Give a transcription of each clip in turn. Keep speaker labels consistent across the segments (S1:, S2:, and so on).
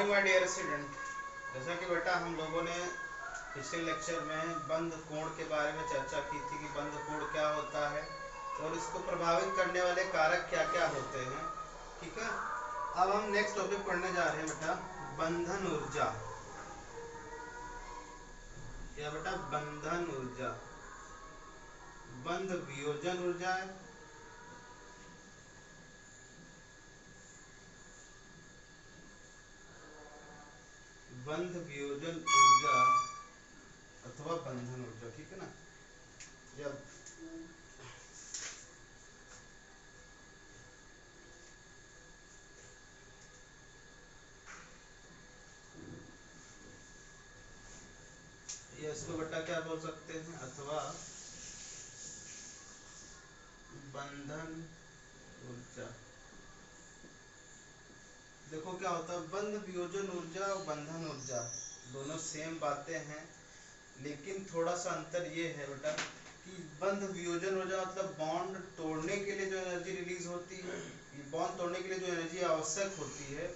S1: Morning my dear student. जैसा कि बेटा हम लोगों ने पिछले लेक्चर में बंध कोण के बारे में चर्चा की थी कि बंध कोण क्या होता है और इसको प्रभावित करने वाले कारक क्या क्या होते हैं। ठीक है, अब हम नेक्स्ट टॉपिक पढ़ने जा रहे हैं बेटा, बंधन ऊर्जा। क्या बेटा? बंधन ऊर्जा। बंध वियोजन ऊर्जा है, बंध वियोजन ऊर्जा अथवा बंधन ऊर्जा। ठीक है ना। जब ये इसको बेटा क्या बोल सकते हैं, अथवा बंधन ऊर्जा। देखो क्या होता है, बंध वियोजन ऊर्जा और बंधन ऊर्जा दोनों सेम बातें हैं, लेकिन थोड़ा सा अंतर ये है बेटा कि बंध वियोजन ऊर्जा मतलब बॉन्ड तोड़ने के लिए जो एनर्जी रिलीज होती है, ये बॉन्ड तोड़ने के लिए जो एनर्जी आवश्यक होती है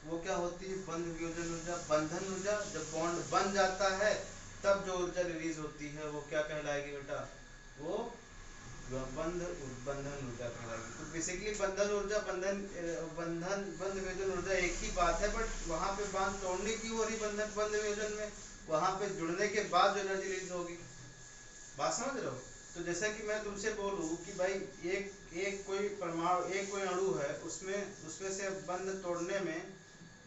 S1: वो क्या होती है, बंध वियोजन ऊर्जा। बंधन ऊर्जा, जब बॉन्ड बन जाता है तब जो ऊर्जा रिलीज होती है वो क्या कहलाएगी बेटा, वो बंधन ऊर्जा कहलाएगी। तो बेसिकली बंधन ऊर्जा बंध वियोजन ऊर्जा एक ही बात है, बट वहां पे बांध तोड़ने की हो रही बंध वियोजन में, वहां पे जुड़ने के बाद जो एनर्जी रिलीज होगी। बात समझ रहे हो? तो जैसा कि मैं तुमसे बोलूं कि भाई एक एक कोई परमाणु, एक कोई अणु है, उसमें उसमें से बंध तोड़ने में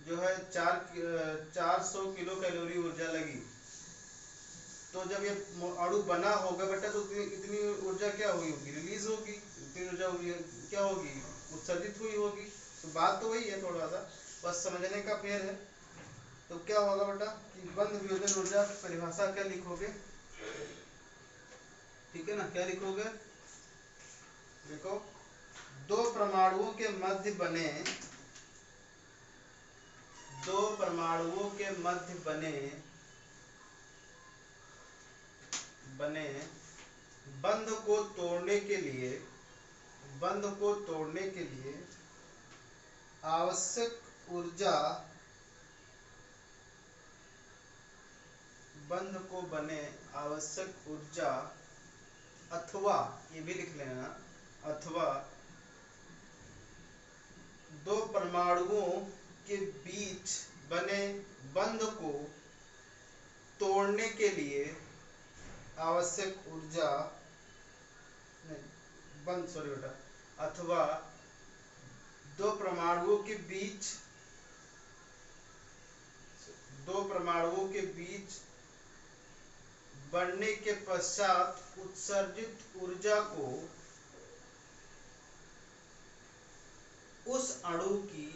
S1: जो है 400 किलो कैलोरी ऊर्जा लगी। तो जब ये अणु बना होगा बेटा तो इतनी ऊर्जा क्या हुई होगी, रिलीज होगी। इतनी ऊर्जा क्या होगी, उत्सर्जित हुई होगी। तो बात तो वही है, थोड़ा सा बस समझने का फेर है। तो क्या होगा बेटा कि बंध वियोजन ऊर्जा परिभाषा क्या लिखोगे, ठीक है ना, क्या लिखोगे? देखो, दो परमाणुओं के मध्य बने, दो परमाणुओं के मध्य बने बने बंध को तोड़ने के लिए, बंध को तोड़ने के लिए आवश्यक ऊर्जा, बंध को बने आवश्यक ऊर्जा अथवा, ये भी लिख लेना, अथवा दो परमाणुओं के बीच बने बंध को तोड़ने के लिए आवश्यक ऊर्जा, नहीं बंध, सॉरी बेटा, अथवा दो परमाणुओं के बीच, दो परमाणुओं के बीच बढ़ने के पश्चात उत्सर्जित ऊर्जा को उस अणु की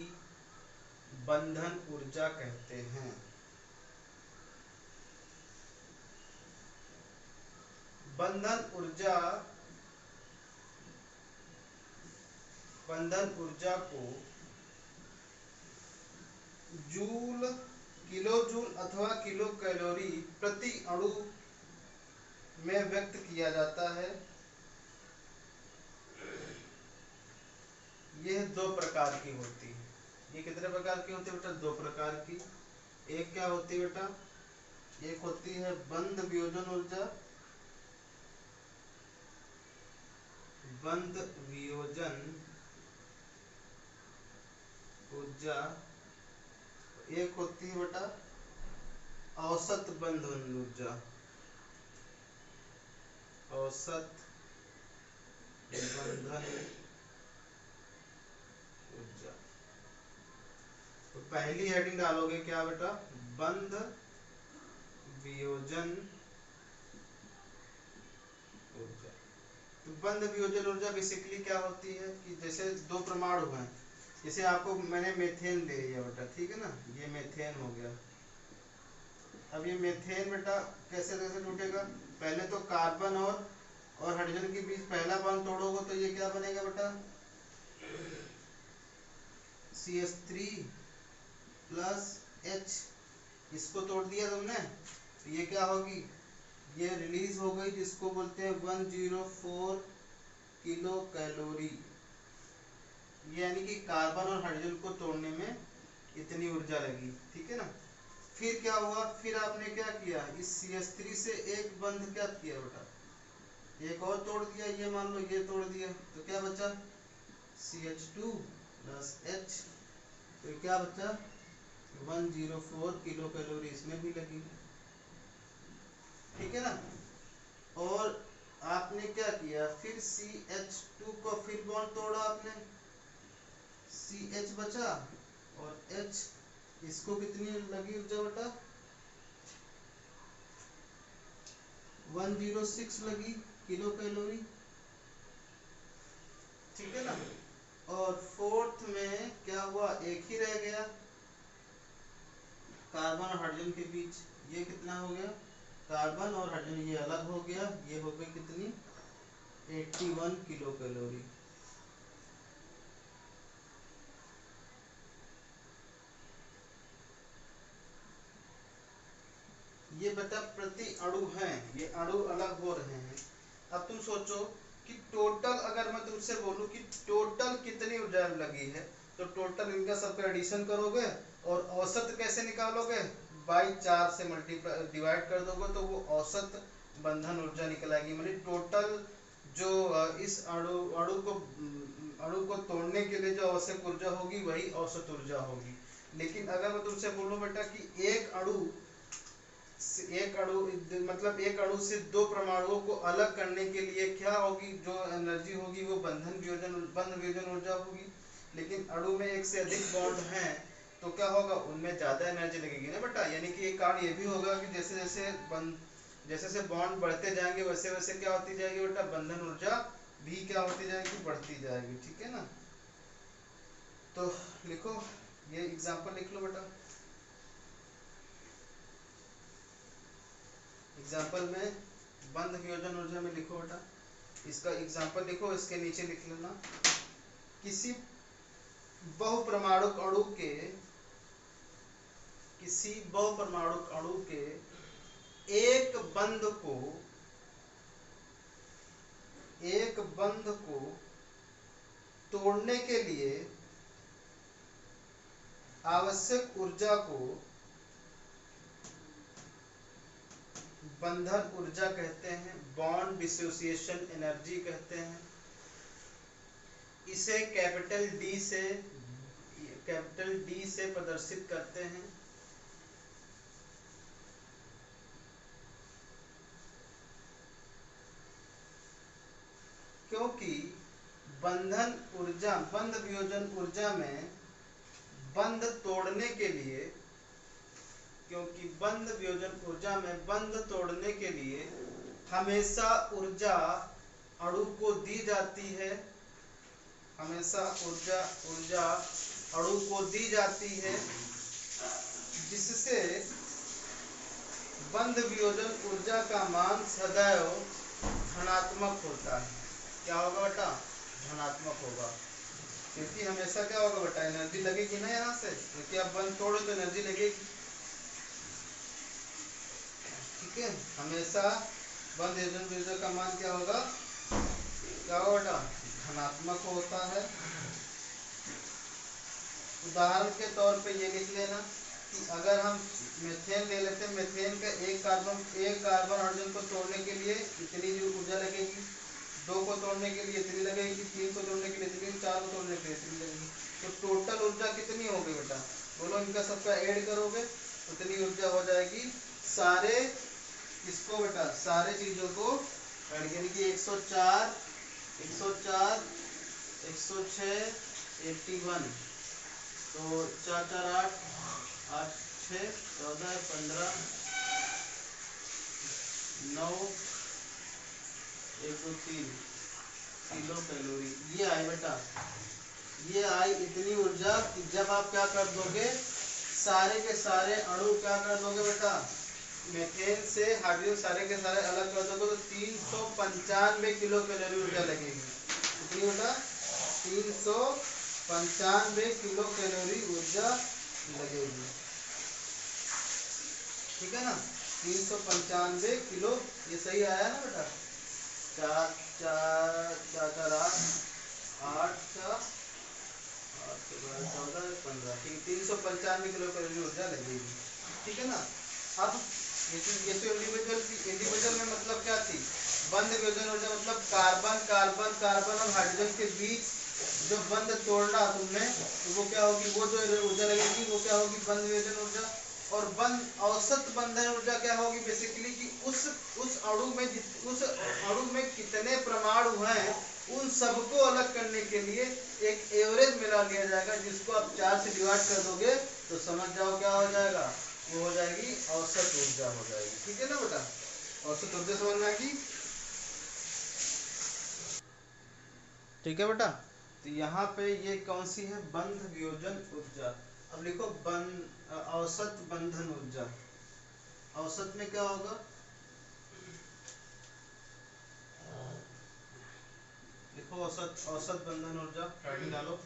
S1: बंधन ऊर्जा कहते हैं। बंधन ऊर्जा, बंधन ऊर्जा को जूल, किलो जूल अथवा किलो कैलोरी प्रति अणु में व्यक्त किया जाता है। यह दो प्रकार की होती है। ये कितने प्रकार की होती है बेटा? दो प्रकार की। एक क्या होती है बेटा, एक होती है बंध वियोजन ऊर्जा, बंध वियोजन ऊर्जा। एक होती है बेटा औसत बंधन ऊर्जा, औसत बंधन ऊर्जा। तो पहली हेडिंग डालोगे क्या बेटा, बंध वियोजन ऊर्जा। तो बंध वियोजन ऊर्जा बेसिकली क्या होती है कि जैसे दो परमाणु हैं, जैसे आपको मैंने मीथेन दे दिया बेटा, ठीक है ना, ये मीथेन हो गया। अब ये मीथेन बेटा कैसे कैसे टूटेगा, पहले तो कार्बन और हाइड्रोजन के बीच पहला बॉन्ड तोड़ोगे तो ये क्या बनेगा बेटा, CH3 प्लस H। इसको तोड़ दिया तुमने तो ये क्या होगी, ये रिलीज हो गई, जिसको बोलते हैं 104 किलो कैलोरी। ये यानी कि कार्बन और हाइड्रोजन को तोड़ने में इतनी ऊर्जा लगी, ठीक है ना। फिर क्या हुआ, फिर आपने क्या किया, इस CH3 से एक बंध क्या किया बेटा, एक और तोड़ दिया, ये मान लो ये तोड़ दिया, तो क्या बचा CH2 प्लस H, तो क्या बचा 104 किलो कैलोरी इसमें भी लगी, ठीक है ना। और आपने क्या किया, फिर CH2 को फिर बॉन्ड तोड़ा आपने, CH बचा और H, इसको कितनी लगी ऊर्जा बेटा 106 लगी किलो कैलोरी, ठीक है ना। और फोर्थ में क्या हुआ, एक ही रह गया कार्बन और हाइड्रोजन के बीच, ये कितना हो गया, कार्बन और हाइड्रोजन ये अलग हो गया, ये हो गई कितनी 81 किलो कैलोरी। ये बेटा प्रति अणु हैं, ये अणु अलग हो रहे हैं। अब तुम सोचो कि टोटल, अगर मैं तुमसे बोलूं कि टोटल कितनी ऊर्जा लगी है, तो टोटल इनका सबका एडिशन करोगे और औसत कैसे निकालोगे, बाई 4 से मल्टीप्लाई डिवाइड कर दोगे तो वो औसत बंधन ऊर्जा निकल आएगी। मतलब टोटल जो इस अणु को तोड़ने के लिए जो आवश्यक ऊर्जा होगी वही औसत ऊर्जा होगी। लेकिन अगर मैं तुमसे बोलूं बेटा कि मतलब एक अणु से दो परमाणुओं को अलग करने के लिए क्या होगी, जो एनर्जी होगी वो बंध वियोजन ऊर्जा होगी। लेकिन अणु में एक से अधिक बॉन्ड हैं तो क्या होगा, उनमें ज्यादा एनर्जी लगेगी ना बेटा। यानी कि एक कारण ये भी होगा कि जैसे जैसे बॉन्ड बढ़ते जाएंगे वैसे वैसे क्या होती जाएगी बेटा, बंधन ऊर्जा भी क्या होती जाएगी, बढ़ती जाएगी, ठीक है ना। तो लिखो, ये एग्जांपल लिख लो बेटा। एग्जाम्पल में बंध वियोजन ऊर्जा में लिखो बेटा, इसका एग्जाम्पल लिखो, इसके नीचे लिख लेना, किसी बहुपरमाणुक अणु के एक बंध को तोड़ने के लिए आवश्यक ऊर्जा को बंधन ऊर्जा कहते हैं, बॉन्ड डिसोसिएशन एनर्जी कहते हैं। इसे कैपिटल डी से प्रदर्शित करते हैं। क्योंकि बंध वियोजन ऊर्जा में बंध तोड़ने के लिए हमेशा ऊर्जा अणु को दी जाती है, जिससे बंध वियोजन ऊर्जा का मान सदैव धनात्मक होता है। क्या होगा बेटा, धनात्मक होगा, क्योंकि हमेशा क्या होगा बेटा, एनर्जी लगेगी ना यहाँ से, क्योंकि आप बंध तोड़ो तो एनर्जी लगेगी, ठीक है। हमेशा बंध वियोजन ऊर्जा का मान क्या होगा बेटा, धनात्मक होता है। उदाहरण के तौर पे ये लिख लेना कि अगर हम मीथेन ले लेते हैं, मीथेन का एक कार्बन हाइड्रोजन को तोड़ने के लिए इतनी जो ऊर्जा लगेगी, 2 को तोड़ने के लिए इतनी लगेगी, 3 को तोड़ने के लिए इतनी, 4 को तोड़ने के लिए इतनी लगेगी। तो टोटल ऊर्जा कितनी होगी बेटा, बोलो, इनका सबका ऐड करोगे उतनी ऊर्जा हो जाएगी सारे इसको बेटा, सारे चीजों को यानी कि 104 106 81, तो 4 4 8 8 6 14 15 9 1 2 3 किलो कैलोरी ये आई बेटा। ये आई इतनी ऊर्जा कि जब आप क्या कर दोगे, सारे के सारे अणु क्या कर दोगे बेटा, मीथेन से हाइड्रोजन सारे के सारे अलग कर दोगे तो 395 किलो कैलोरी ऊर्जा लगेगी। कितनी बेटा, 395 किलो कैलोरी ऊर्जा लगेगी, ठीक है ना। 395 किलो, ये सही आया ना बेटा, 4 4 4 8 8 8 14 15, ठीक, 95 किलो कैलोरी ऊर्जा लगेगी, ठीक है ना। अब ये तो इंडिविजुअल में मतलब क्या थी, बंद वियोजन ऊर्जा मतलब कार्बन कार्बन कार्बन और हाइड्रोजन के बीच जो बंध तोड़ना तुमने, तो वो क्या होगी, वो जो ऊर्जा लगेगी वो क्या होगी, बंद वियोजन ऊर्जा। और बंद औसत बंधन ऊर्जा क्या होगी बेसिकली कि उस अणु में कितने परमाणु हैं उन सबको अलग करने के लिए एक एवरेज मिला लिया जाएगा, जिसको आप 4 से डिवाइड कर दोगे तो समझ जाओ क्या हो जाएगा, वो हो जाएगी औसत ऊर्जा हो जाएगी, ठीक है ना बेटा। औसत ऊर्जा समझ में आएगी, ठीक है बेटा। तो यहाँ पे ये कौन सी है, बंध वियोजन ऊर्जा। अब लिखो औसत बंधन ऊर्जा। औसत में क्या होगा, लिखो औसत, औसत बंधन ऊर्जा राइटिंग डालो,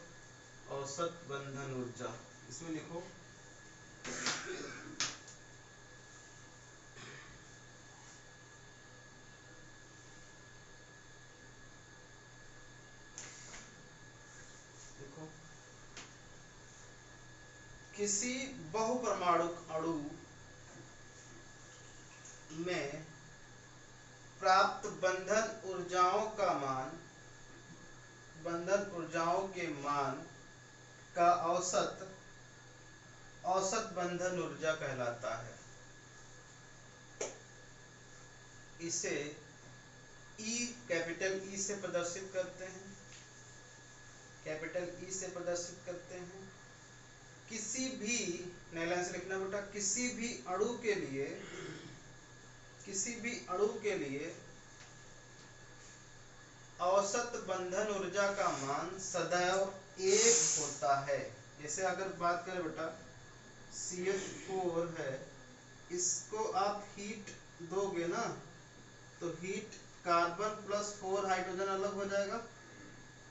S1: औसत बंधन ऊर्जा इसमें लिखो देखो किसी बहुपरमाणु अणु में प्राप्त बंधन ऊर्जाओं का मान, बंधन ऊर्जाओं के मान का औसत औसत बंधन ऊर्जा कहलाता है। इसे ई, कैपिटल ई से प्रदर्शित करते हैं, कैपिटल ई से प्रदर्शित करते हैं। किसी भी, नए लाइन से लिखना बेटा, किसी भी अणु के लिए, किसी भी अणु के लिए औसत बंधन ऊर्जा का मान सदैव 1 होता है। जैसे अगर बात करें बेटा CH4 है, इसको आप हीट दोगे ना तो हीट कार्बन प्लस 4 हाइड्रोजन अलग हो जाएगा,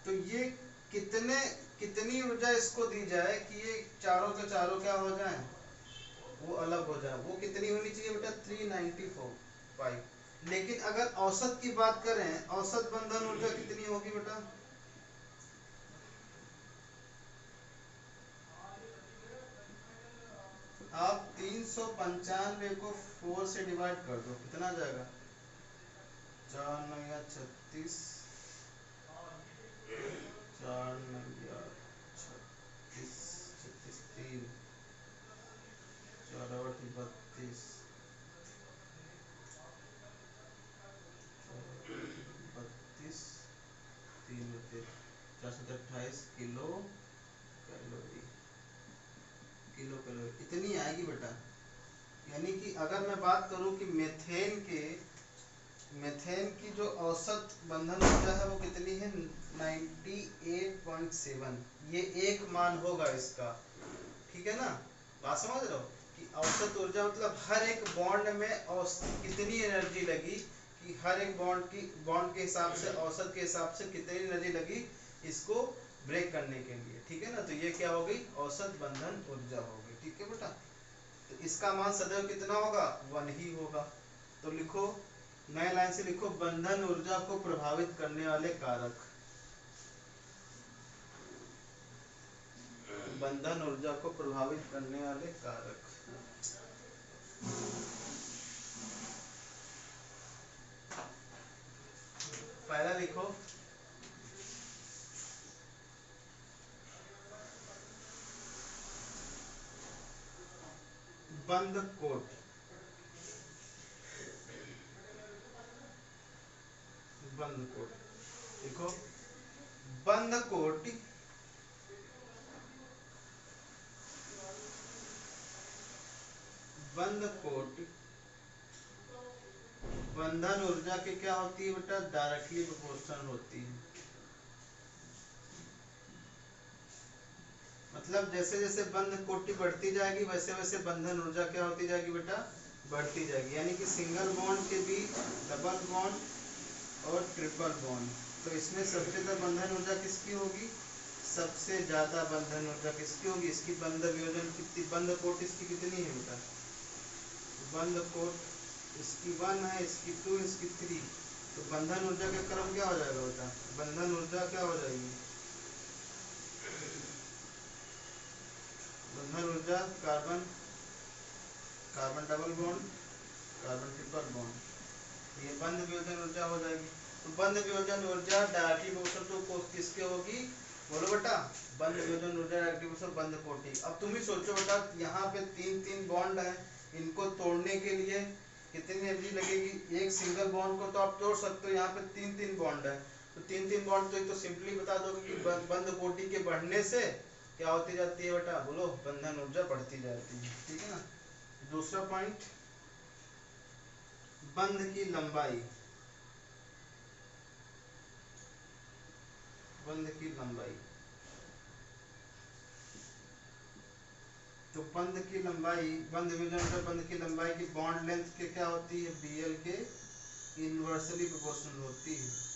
S1: तो ये कितनी ऊर्जा इसको दी जाए कि ये चारों के चारों क्या हो जाए, वो अलग हो जाए, वो कितनी होनी चाहिए बेटा 395। लेकिन अगर औसत की बात करें, औसत बंधन ऊर्जा कितनी होगी बेटा, आप 395 को 4 से डिवाइड कर दो, कितना आ जाएगा, 4 9 36, 4 9 36 36 3 4 8 32 32 3 होते 428 किलो कैलोरी, किलो कैलोरी इतनी आएगी बेटा। यानी कि अगर मैं बात करूं कि मेथेन की जो औसत बंधन ऊर्जा है वो कितनी है 98.7, ये एक मान होगा इसका, ठीक है ना। बात समझ रहे हो कि औसत ऊर्जा मतलब हर एक बॉन्ड में कितनी एनर्जी लगी, कि हर एक बॉन्ड के हिसाब से, औसत के हिसाब से कितनी एनर्जी लगी इसको ब्रेक करने के लिए, ठीक है ना। तो ये क्या हो गई, औसत बंधन ऊर्जा हो गई, ठीक है बेटा। तो इसका मान सदैव कितना होगा, 1 ही होगा। तो लिखो, नए लाइन से लिखो, बंधन ऊर्जा को प्रभावित करने वाले कारक, बंधन ऊर्जा को प्रभावित करने वाले कारक। पहला लिखो बंद कोट, बंद कोट लिखो, बंद कोट बंद कोट बंधन ऊर्जा की क्या होती है बेटा, डायरेक्टली प्रोपोर्शनल होती है। मतलब जैसे जैसे बंध कोटि बढ़ती जाएगी वैसे वैसे बंधन ऊर्जा क्या होती जाएगी बेटा, बढ़ती जाएगी। यानी कि सिंगल बॉन्ड के बीच डबल बॉन्ड और ट्रिपल बॉन्ड, तो इसमें सबसे ज्यादा बंधन ऊर्जा किसकी होगी, सबसे ज्यादा बंधन ऊर्जा किसकी होगी, इसकी बंध वियोजन कितनी, बंध कोट इसकी कितनी है बेटा, बंध कोट इसकी 1 है, इसकी 2, इसकी 3, तो बंधन ऊर्जा का क्रम क्या हो जाएगा बेटा, बंधन ऊर्जा क्या हो जाएगी, बंधन ऊर्जा carbon carbon double bond carbon triple bond, ये बंध वियोजन ऊर्जा हो जाएगी। तो बंध वियोजन ऊर्जा डायरेक्टली प्रोपोर्शनल टू किसके होगी, बोलो बेटा, बंध वियोजन ऊर्जा डायरेक्टली प्रोपोर्शनल बंध कोटि। अब तुम ही सोचो बेटा, यहाँ पे तीन तीन बॉन्ड है, इनको तोड़ने के लिए कितनी एनर्जी लगेगी। एक सिंगल बॉन्ड को तो आप तोड़ सकते हो, यहाँ पे तीन तीन बॉन्ड है, तो तीन तीन बॉन्ड तो सिंपली बता दोगे कि बंध कोटि के बढ़ने से क्या होती जाती है बेटा, बोलो, बंधन ऊर्जा बढ़ती जाती है। ठीक है ना। दूसरा पॉइंट, बंध की लंबाई, बंध की लंबाई, तो बंध की लंबाई, बंध वियोजन बंध की लंबाई की बॉन्ड लेंथ के क्या होती है, Bl के इनवर्सली प्रोपोर्शनल होती है।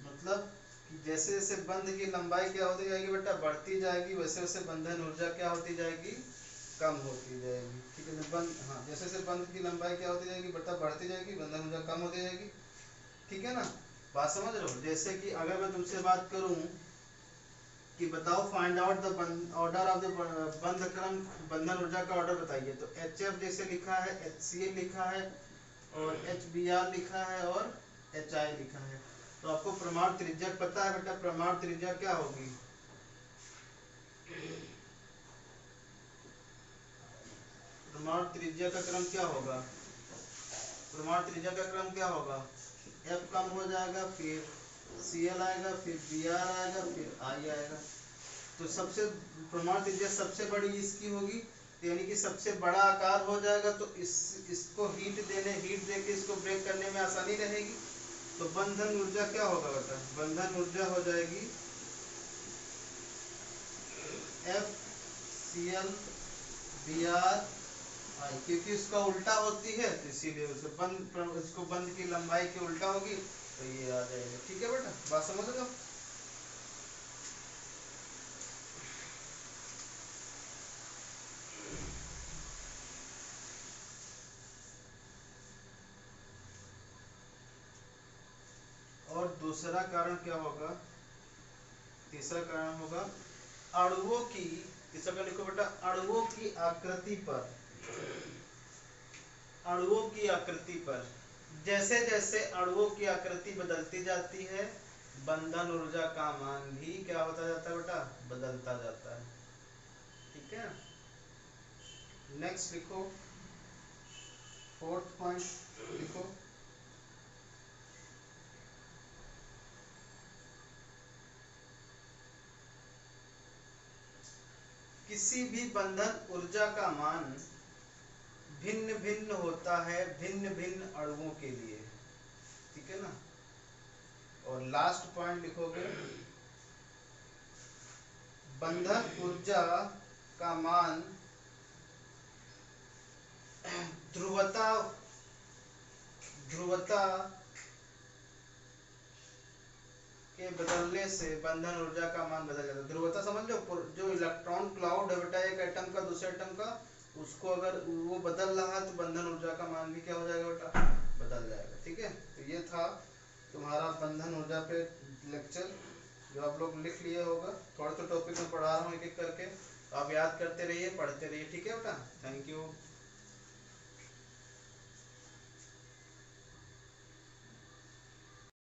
S1: मतलब कि जैसे जैसे बंध की लंबाई क्या होती जाएगी बेटा, बढ़ती जाएगी, वैसे वैसे बंधन ऊर्जा क्या होती जाएगी, कम होती जाएगी। ठीक है ना। बंध, हाँ, जैसे जैसे बंध की लंबाई क्या होती जाएगी बेटा, बढ़ती जाएगी, बंधन ऊर्जा कम होती जाएगी। ठीक है ना। बात समझ रहे हो। जैसे कि अगर मैं तुमसे बात करूं कि बताओ find out the order of the बंध क्रम, बंधन ऊर्जा का ऑर्डर बताइए, तो HF जैसे लिखा है, HCl लिखा है, और HBr लिखा है, और HI लिखा है। तो आपको प्रमाण त्रिज्या पता है बेटा, प्रमाण त्रिज्या क्या होगी, प्रमाण त्रिज्या का क्रम क्या होगा, प्रमाण त्रिज्या का क्रम क्या होगा, F कम हो जाएगा, फिर Cl आएगा, फिर Br आएगा, फिर I आएगा। तो सबसे प्रमाण त्रिज्या सबसे बड़ी इसकी होगी, यानी कि सबसे बड़ा आकार हो जाएगा, तो इसको हीट देके इसको ब्रेक करने में आसानी रहेगी। तो बंधन ऊर्जा क्या होगा बेटा, बंधन ऊर्जा हो जाएगी FCl Br, क्योंकि इसका उल्टा होती है, तो इसीलिए उसे इसको बंध की लंबाई की उल्टा होगी, तो ये आ जाएगा। ठीक है बेटा, बात समझ रहे हो। और दूसरा कारण क्या होगा, तीसरा कारण होगा अणुओं की, तीसरा कारण लिखो बेटा, अणुओं की आकृति पर, अणुओं की आकृति पर, जैसे जैसे अणुओं की आकृति बदलती जाती है, बंधन ऊर्जा का मान भी क्या होता जाता है बेटा, बदलता जाता है। ठीक है। नेक्स्ट लिखो, फोर्थ पॉइंट लिखो, किसी भी बंधन ऊर्जा का मान भिन्न भिन्न होता है भिन्न भिन्न अणुओं के लिए। ठीक है ना। और लास्ट पॉइंट लिखोगे, बंधन ऊर्जा का मान ध्रुवता ध्रुवता के बदलने से बंधन ऊर्जा का मान बदल जाता है। ध्रुवता समझ लो, जो इलेक्ट्रॉन क्लाउड है बेटा, एक एटम का दूसरे एटम का, उसको अगर वो बदल रहा है तो बंधन ऊर्जा का मान भी क्या हो जाएगा बेटा, बदल जाएगा। ठीक है। तो ये था तुम्हारा बंधन ऊर्जा पे लेक्चर, जो आप लोग लिख लिए होगा। थोड़ा सा टॉपिक में पढ़ा रहा हूँ एक एक करके, तो आप याद करते रहिए, पढ़ते रहिए। ठीक है बेटा, थैंक यू।